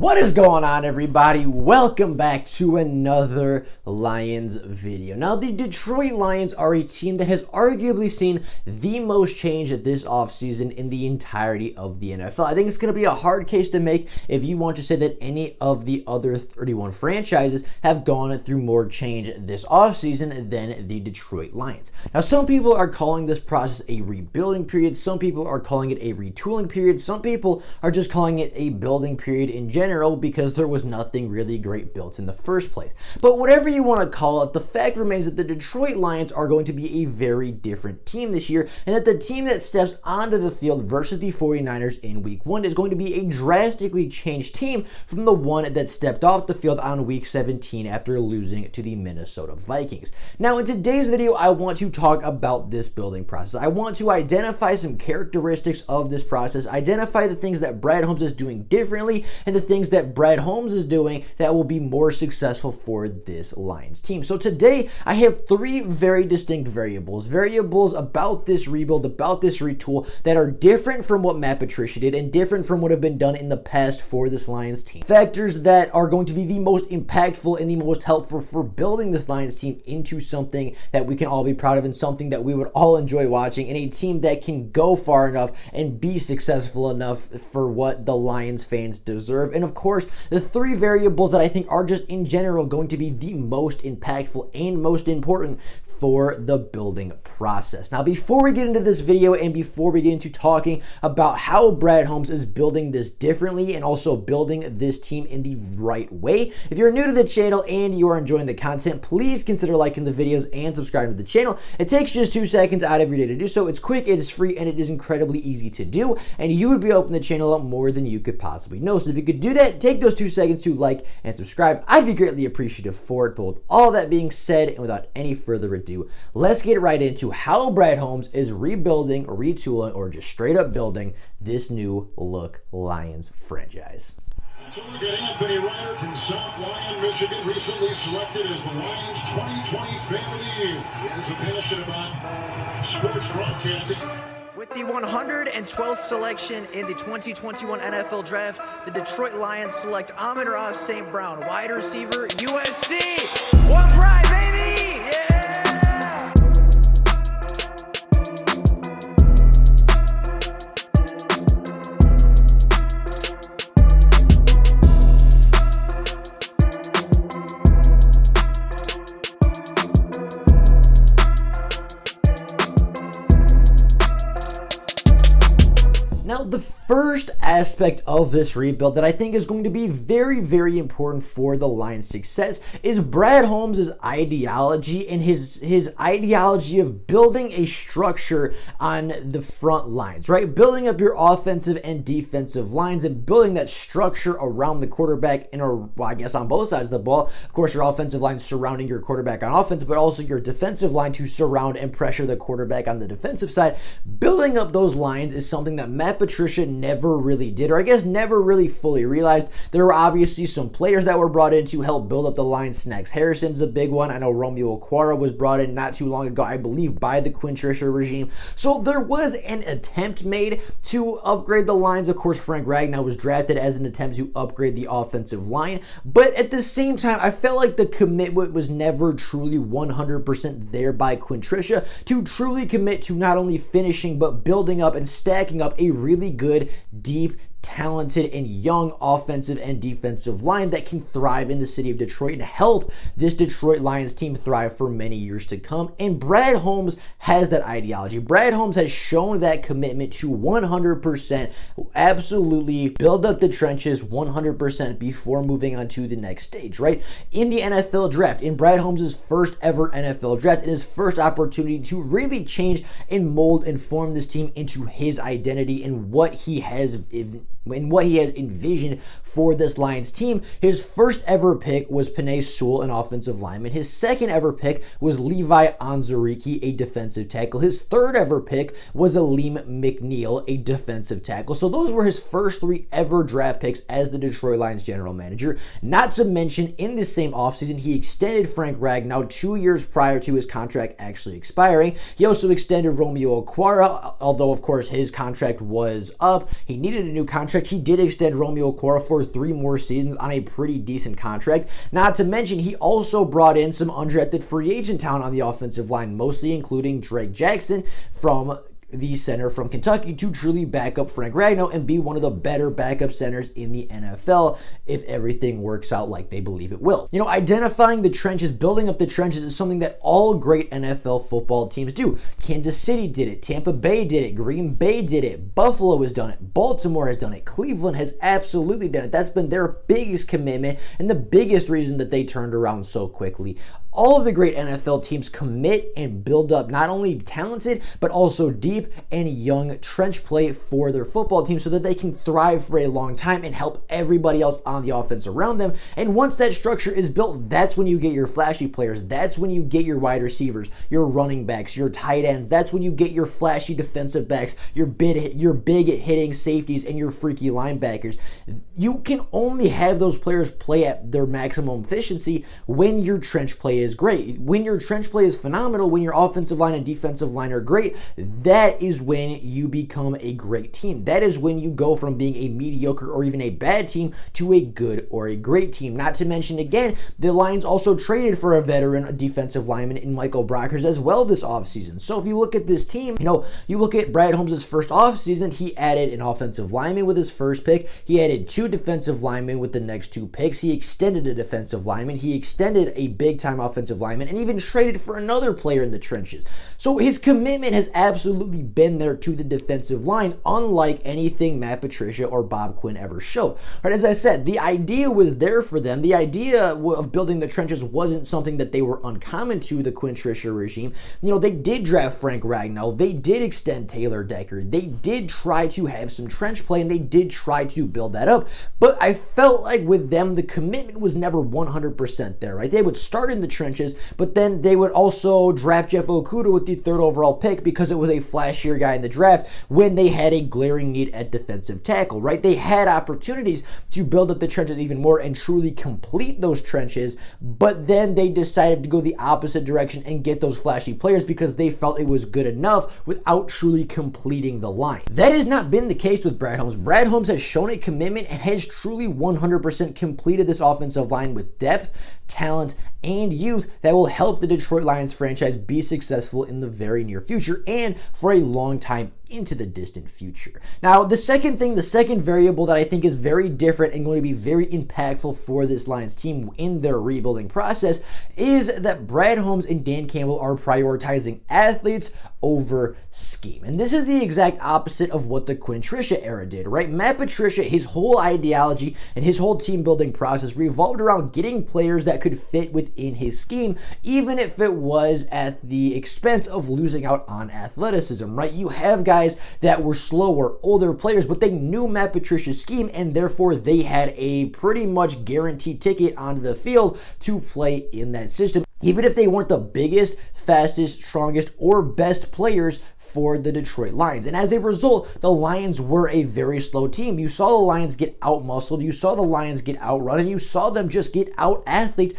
What is going on, everybody? Welcome back to another Lions video. Now, the Detroit Lions are a team that has arguably seen the most change this offseason in the entirety of the NFL. I think it's going to be a hard case to make if you want to say that any of the other 31 franchises have gone through more change this offseason than the Detroit Lions. Now, some people are calling this process a rebuilding period. Some people are calling it a retooling period. Some people are just calling it a building period in general, because there was nothing really great built in the first place. But whatever you want to call it, the fact remains that the Detroit Lions are going to be a very different team this year, and that the team that steps onto the field versus the 49ers in week 1 is going to be a drastically changed team from the one that stepped off the field on week 17 after losing to the Minnesota Vikings. Now, in today's video, I want to talk about this building process. I want to identify some characteristics of this process, identify the things that Brad Holmes is doing differently, and the things that Brad Holmes is doing that will be more successful for this Lions team. So today I have 3 very distinct variables about this rebuild, about this retool, that are different from what Matt Patricia did and different from what have been done in the past for this Lions team. Factors that are going to be the most impactful and the most helpful for building this Lions team into something that we can all be proud of and something that we would all enjoy watching, and a team that can go far enough and be successful enough for what the Lions fans deserve. And of course, the 3 variables that I think are just in general going to be the most impactful and most important for the building process. Now, before we get into this video and before we get into talking about how Brad Holmes is building this differently and also building this team in the right way, if you're new to the channel and you are enjoying the content, please consider liking the videos and subscribing to the channel. It takes just 2 seconds out of your day to do so. It's quick, it is free, and it is incredibly easy to do, and you would be helping the channel out more than you could possibly know. So if you could do that, take those 2 seconds to like and subscribe. I'd be greatly appreciative for it. But with all that being said, and without any further ado, let's get right into how Brad Holmes is rebuilding, retooling, or just straight up building this new look Lions franchise. So look at Anthony Ryder from South Lyon, Michigan, recently selected as the Lions 2020 Fan of the Year. He has a passion about sports broadcasting. With the 112th selection in the 2021 NFL Draft, the Detroit Lions select Amon-Ra St. Brown, wide receiver, USC. One pride, baby! Yeah! Now, the first aspect of this rebuild that I think is going to be very, very important for the Lions' success is Brad Holmes' ideology and his ideology of building a structure on the front lines, right? Building up your offensive and defensive lines and building that structure around the quarterback I guess on both sides of the ball. Of course, your offensive line surrounding your quarterback on offense, but also your defensive line to surround and pressure the quarterback on the defensive side. Building up those lines is something that Matt Patricia never really did, or I guess never really fully realized. There were obviously some players that were brought in to help build up the line. Snacks Harrison's a big one. I know Romeo Okwara was brought in not too long ago, I believe, by the Quinn Trisha regime. So there was an attempt made to upgrade the lines. Of course, Frank Ragnow was drafted as an attempt to upgrade the offensive line. But at the same time, I felt like the commitment was never truly 100% there by Quinn Trisha to truly commit to not only finishing, but building up and stacking up a really good, deep, talented, and young offensive and defensive line that can thrive in the city of Detroit and help this Detroit Lions team thrive for many years to come. And Brad Holmes has that ideology. Brad Holmes has shown that commitment to 100% absolutely build up the trenches 100% before moving on to the next stage, right? In the NFL draft, in Brad Holmes' first ever NFL draft, in his first opportunity to really change and mold and form this team into his identity and what he has envisioned for this Lions team. His first ever pick was Penei Sewell, an offensive lineman. His second ever pick was Levi Onwuzurike, a defensive tackle. His third ever pick was Aleem McNeil, a defensive tackle. So those were his first 3 ever draft picks as the Detroit Lions general manager. Not to mention, in this same offseason, he extended Frank Ragnow 2 years prior to his contract actually expiring. He also extended Romeo Okwara, although of course his contract was up. He needed a new contract contract. He did extend Romeo Cora for 3 more seasons on a pretty decent contract. Not to mention, he also brought in some undrafted free agent talent on the offensive line, mostly including Drake Jackson from the center from Kentucky, to truly back up Frank Ragnow and be one of the better backup centers in the NFL if everything works out like they believe it will. You know, identifying the trenches, building up the trenches is something that all great NFL football teams do. Kansas City did it, Tampa Bay did it, Green Bay did it, Buffalo has done it, Baltimore has done it, Cleveland has absolutely done it. That's been their biggest commitment and the biggest reason that they turned around so quickly. All of the great NFL teams commit and build up not only talented, but also deep and young trench play for their football team so that they can thrive for a long time and help everybody else on the offense around them. And once that structure is built, that's when you get your flashy players. That's when you get your wide receivers, your running backs, your tight ends. That's when you get your flashy defensive backs, your big hitting safeties, and your freaky linebackers. You can only have those players play at their maximum efficiency when your trench play is great. When your trench play is phenomenal, when your offensive line and defensive line are great, that is when you become a great team. That is when you go from being a mediocre or even a bad team to a good or a great team. Not to mention, again, the Lions also traded for a veteran defensive lineman in Michael Brockers as well this offseason. So if you look at this team, you look at Brad Holmes' first offseason, he added an offensive lineman with his first pick. He added 2 defensive linemen with the next 2 picks. He extended a defensive lineman. He extended a big-time offensive lineman and even traded for another player in the trenches. So his commitment has absolutely been there to the defensive line, unlike anything Matt Patricia or Bob Quinn ever showed. Right, as I said, the idea was there for them. The idea of building the trenches wasn't something that they were uncommon to the Quinn Tricia regime. They did draft Frank Ragnow. They did extend Taylor Decker. They did try to have some trench play, and they did try to build that up. But I felt like with them, the commitment was never 100% there, right? They would start in the trenches, but then they would also draft Jeff Okudah with the 3rd overall pick because it was a flashier guy in the draft when they had a glaring need at defensive tackle, right? They had opportunities to build up the trenches even more and truly complete those trenches, but then they decided to go the opposite direction and get those flashy players because they felt it was good enough without truly completing the line. That has not been the case with Brad Holmes. Brad Holmes has shown a commitment and has truly 100% completed this offensive line with depth, talent, and youth that will help the Detroit Lions franchise be successful in the very near future and for a long time into the distant future. Now, the second variable that I think is very different and going to be very impactful for this Lions team in their rebuilding process is that Brad Holmes and Dan Campbell are prioritizing athletes over scheme. And this is the exact opposite of what the Quinn Tricia era did, right? Matt Patricia, his whole ideology and his whole team building process revolved around getting players that could fit within his scheme, even if it was at the expense of losing out on athleticism, right? You have guys that were slower, older players, but they knew Matt Patricia's scheme, and therefore they had a pretty much guaranteed ticket onto the field to play in that system, even if they weren't the biggest, fastest, strongest, or best players for the Detroit Lions. And as a result, the Lions were a very slow team. You saw the Lions get out-muscled, you saw the Lions get outrun, and you saw them just get out-athleted,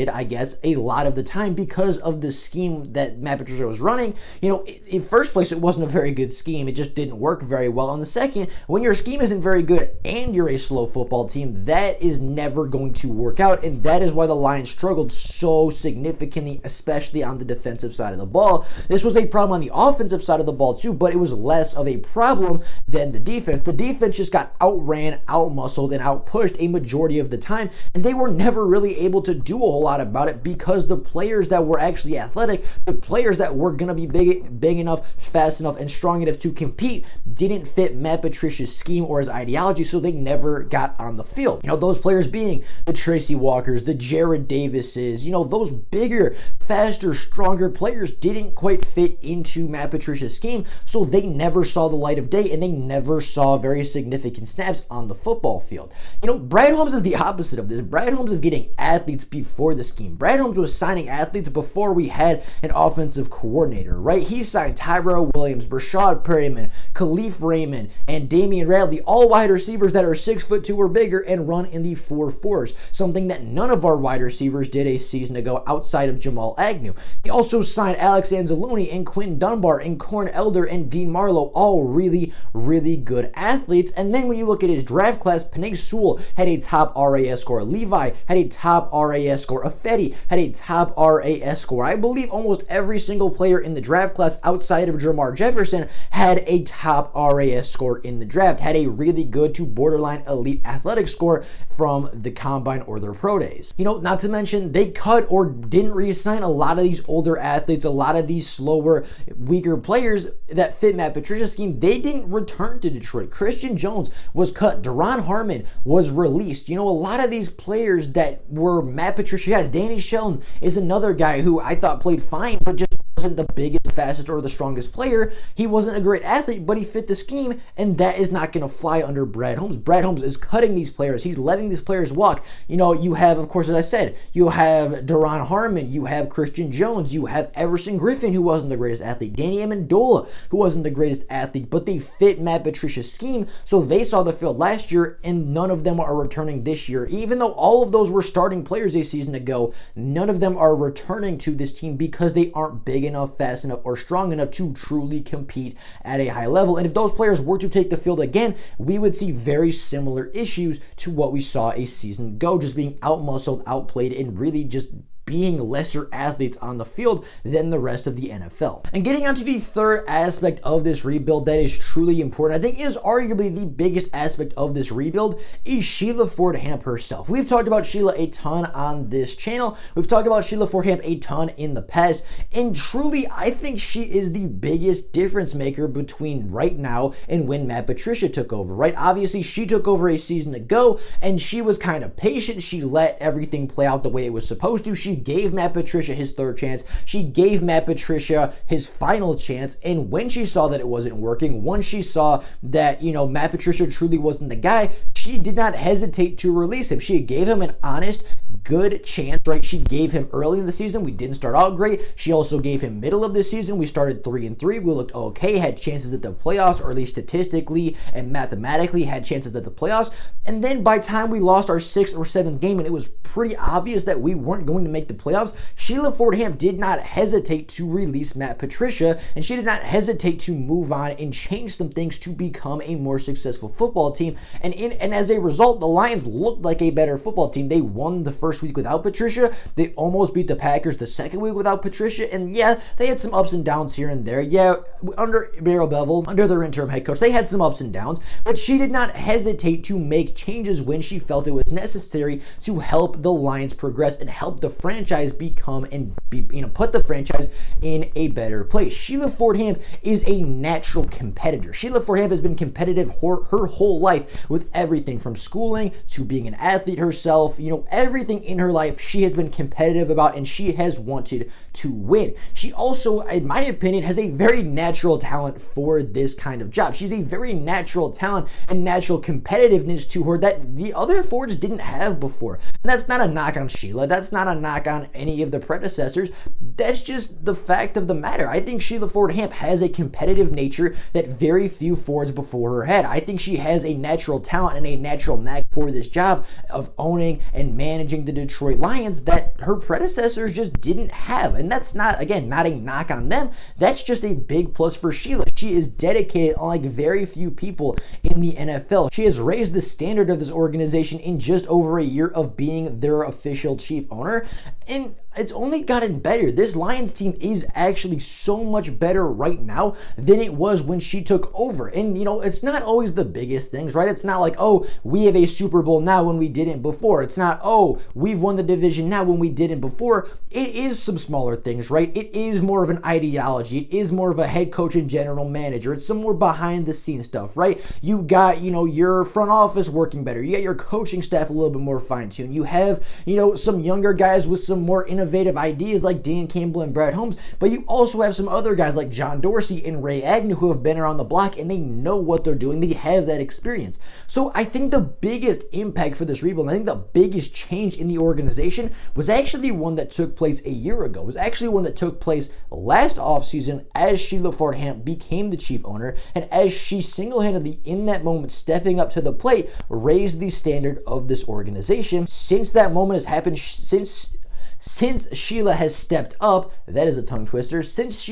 I guess, a lot of the time because of the scheme that Matt Patricia was running. In first place, it wasn't a very good scheme. It just didn't work very well. On the second, when your scheme isn't very good and you're a slow football team, that is never going to work out, and that is why the Lions struggled so significantly, especially on the defensive side of the ball. This was a problem on the offensive side of the ball too, but it was less of a problem than the defense. The defense just got outran, outmuscled, and outpushed a majority of the time, and they were never really able to do a whole lot about it because the players that were actually athletic, the players that were going to be big enough, fast enough, and strong enough to compete didn't fit Matt Patricia's scheme or his ideology, so they never got on the field. Those players being the Tracy Walkers, the Jared Davises, those bigger, faster, stronger players didn't quite fit into Matt Patricia's scheme, so they never saw the light of day and they never saw very significant snaps on the football field. Brad Holmes is the opposite of this. Brad Holmes Holmes is getting athletes before the scheme. Brad Holmes was signing athletes before we had an offensive coordinator, right? He signed Tyrell Williams, Brashad Perryman, Khalif Raymond, and Damian Radley, all wide receivers that are 6'2" or bigger and run in the 4.4s, something that none of our wide receivers did a season ago outside of Jamal Agnew. He also signed Alex Anzalone and Quentin Dunbar and Corn Elder and Dean Marlowe, all really, really good athletes. And then when you look at his draft class, Penei Sewell had a top RAS score. Levi had a top RAS score. Afedi had a top RAS score. I believe almost every single player in the draft class outside of Jermar Jefferson had a top RAS score in the draft, had a really good to borderline elite athletic score from the combine or their pro days. Not to mention they cut or didn't re-sign a lot of these older athletes, a lot of these slower, weaker players that fit Matt Patricia's scheme. They didn't return to Detroit. Christian Jones was cut. Deron Harmon was released. A lot of these players that were Matt Patricia guys. Danny Shelton is another guy who I thought played fine, but just wasn't the biggest, fastest, or the strongest player. He wasn't a great athlete, but he fit the scheme, and that is not going to fly under Brad Holmes. Brad Holmes is cutting these players. He's letting these players walk. You have, of course, as I said, you have Deron Harmon, you have Christian Jones, you have Everson Griffin, who wasn't the greatest athlete, Danny Amendola, who wasn't the greatest athlete, but they fit Matt Patricia's scheme, so they saw the field last year, and none of them are returning this year. Even though all of those were starting players a season ago, none of them are returning to this team because they aren't big enough, fast enough, or strong enough to truly compete at a high level. And if those players were to take the field again, we would see very similar issues to what we saw a season ago, just being outmuscled, outplayed, and really just being lesser athletes on the field than the rest of the NFL. And getting onto the third aspect of this rebuild that is truly important, I think is arguably the biggest aspect of this rebuild, is Sheila Ford Hamp herself. We've talked about Sheila a ton on this channel. We've talked about Sheila Ford Hamp a ton in the past, and truly, I think she is the biggest difference maker between right now and when Matt Patricia took over, right? Obviously, she took over a season ago, and she was kind of patient. She let everything play out the way it was supposed to. She gave Matt Patricia his third chance. She gave Matt Patricia his final chance. And when she saw that it wasn't working, once she saw that, Matt Patricia truly wasn't the guy, she did not hesitate to release him. She gave him an honest, good chance, right? She gave him early in the season. We didn't start out great. She also gave him middle of the season. We started 3-3. We looked okay, had chances at the playoffs, or at least statistically and mathematically had chances at the playoffs. And then by the time we lost our 6th or 7th game, and it was pretty obvious that we weren't going to make the playoffs, Sheila Ford Hamp did not hesitate to release Matt Patricia, and she did not hesitate to move on and change some things to become a more successful football team. And as a result, the Lions looked like a better football team. They won the first week without Patricia. They almost beat the Packers the second week without Patricia. And yeah, they had some ups and downs here and there. Yeah, under Darrell Bevell, under their interim head coach, they had some ups and downs, but she did not hesitate to make changes when she felt it was necessary to help the Lions progress and help the franchise become and put the franchise in a better place. Sheila Ford Hamp is a natural competitor. Sheila Ford Hamp has been competitive her whole life with everything from schooling to being an athlete herself. Everything in her life she has been competitive about, and she has wanted to win. She also, in my opinion, has a very natural talent for this kind of job. She's a very natural talent and natural competitiveness to her that the other Fords didn't have before. And that's not a knock on Sheila. That's not a knock on any of the predecessors. That's just the fact of the matter. I think Sheila Ford Hamp has a competitive nature that very few Fords before her had. I think she has a natural talent and a natural knack for this job of owning and managing the Detroit Lions that her predecessors just didn't have. And that's not, again, not a knock on them. That's just a big plus for Sheila. She is dedicated, unlike very few people in the NFL. She has raised the standard of this organization in just over a year of being their official chief owner. And it's only gotten better. This Lions team is actually so much better right now than it was when she took over. And, it's not always the biggest things, right? It's not like, oh, we have a Super Bowl now when we didn't before. It's not, oh, we've won the division now when we didn't before. It is some smaller things, right? It is more of an ideology. It is more of a head coach and general manager. It's some more behind the scenes stuff, right? You got, your front office working better. You got your coaching staff a little bit more fine-tuned. You have, some younger guys with some more innovative ideas like Dan Campbell and Brad Holmes, but you also have some other guys like John Dorsey and Ray Agnew who have been around the block and they know what they're doing. They have that experience. So I think the biggest impact for this rebuild, and I think the biggest change in the organization was actually one that took place a year ago. It was actually one that took place last offseason as Sheila Ford became the chief owner, and as she single-handedly in that moment stepping up to the plate raised the standard of this organization. Since that moment has happened, since Sheila has stepped up, that is a tongue twister, since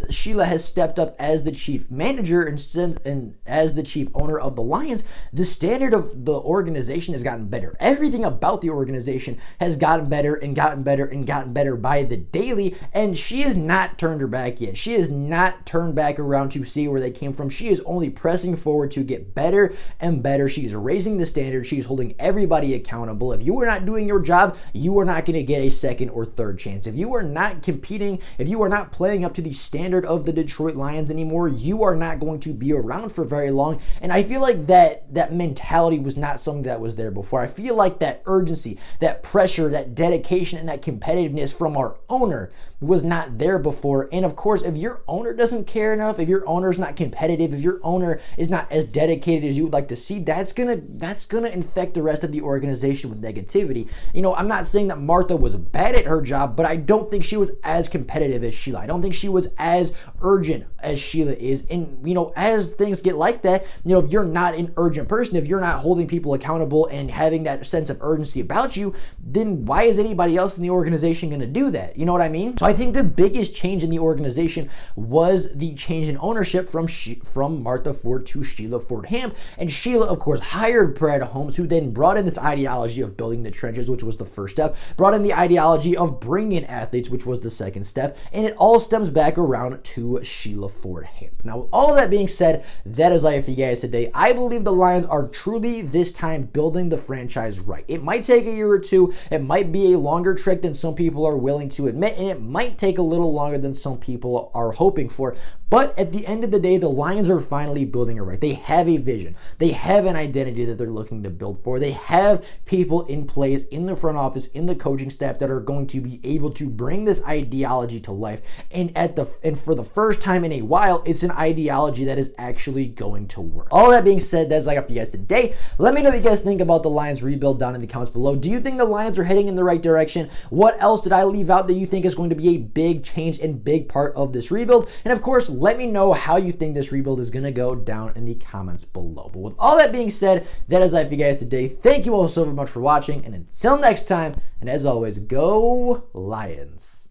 Sheila has stepped up as the chief manager and as the chief owner of the Lions, the standard of the organization has gotten better. Everything about the organization has gotten better and gotten better and gotten better by the daily, and she has not turned her back yet. She has not turned back around to see where they came from. She is only pressing forward to get better and better. She's raising the standard. She's holding everybody accountable. If you are not doing your job, you are not going to get a second or third chance. If you are not competing, if you are not playing up to the standard of the Detroit Lions anymore, you are not going to be around for very long. And I feel like that mentality was not something that was there before. I feel like that urgency, that pressure, that dedication, and that competitiveness from our owner was not there before. And of course, if your owner doesn't care enough, if your owner is not competitive, if your owner is not as dedicated as you would like to see, that's gonna infect the rest of the organization with negativity. I'm not saying that Martha was bad at her job, but I don't think she was as competitive as Sheila. I don't think she was as urgent as Sheila is. And as things get like that, if you're not an urgent person, if you're not holding people accountable and having that sense of urgency about you, then why is anybody else in the organization going to do that? You know what I mean? So I think the biggest change in the organization was the change in ownership from Martha Ford to Sheila Ford Hamp. And Sheila, of course, hired Brad Holmes, who then brought in this ideology of building the trenches, which was the first step, brought in the ideology of bringing in athletes, which was the second step, and it all stems back around to Sheila Ford Hamp. Now, with all of that being said, that is all I have for you guys today. I believe the Lions are truly this time building the franchise right. It might take a year or two. It might be a longer trick than some people are willing to admit, and it might take a little longer than some people are hoping for. But at the end of the day, the Lions are finally building it right. They have a vision. They have an identity that they're looking to build for. They have people in place in the front office, in the coaching staff that are going to be able to bring this ideology to life. And for the first time in a while, it's an ideology that is actually going to work. All that being said, that's all I got for you guys today. Let me know what you guys think about the Lions rebuild down in the comments below. Do you think the Lions are heading in the right direction? What else did I leave out that you think is going to be a big change and big part of this rebuild? And of course, let me know how you think this rebuild is going to go down in the comments below. But with all that being said, that is all for you guys today. Thank you all so much for watching, and until next time, and as always, go Lions.